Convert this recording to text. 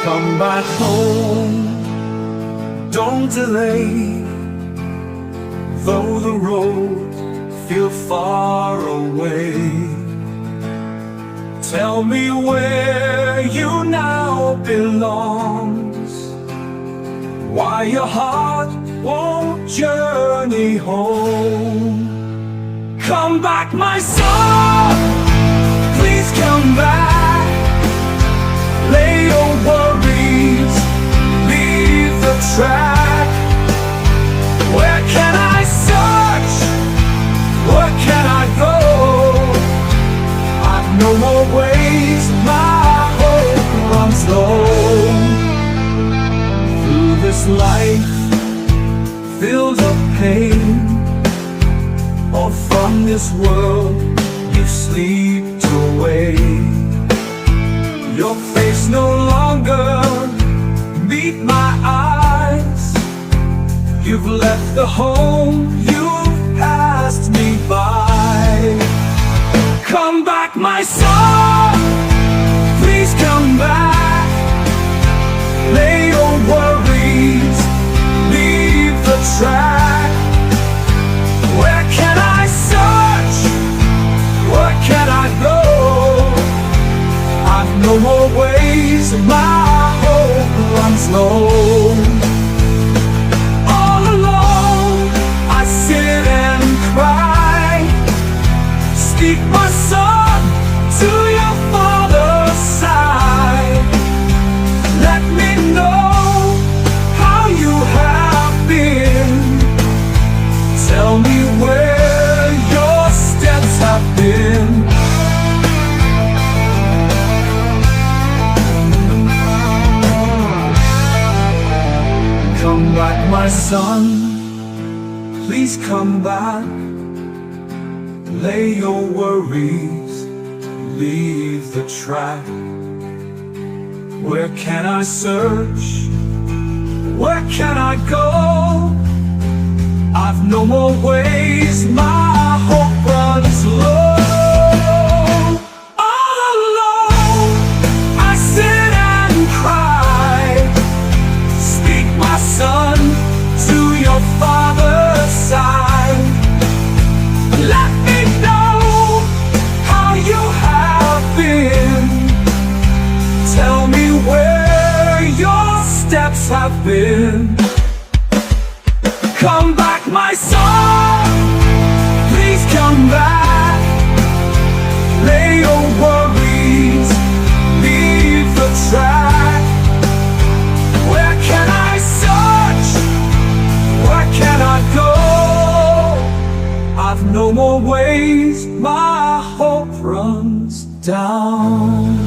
Come back home, don't delay. Though the road feels far away, tell me where you now belongs, why your heart won't journey home. Come back, my son, please come back. Lay your worries, leave the track. Where can I search? Where can I go? I've no more ways, my hope runs low. Through this life filled of pain, or from this world you slipped away. Your face no longer meet my eyes. You've left the home, you've passed me by. Come back, my son, please come back. Lay your worries, leave the track. Where can I search? Where can I go? I've no more ways, my hope runs low. All alone, I sit and cry. Speak, my son, to your father's side. Let me know how you have been. Tell me where your steps have been. Come back, my son, please come back. Lay your worries, leave the track. Where can I search? Where can I go? I've no more ways, my hope runs low. All alone, I sit and cry. Speak, my son, to your father's side. Let me know how you have been. Tell me where your steps have been. Come back, my son, please come back. Lay your worries, leave the track. Where can I search? Where can I go? I've no more ways, my hope runs down.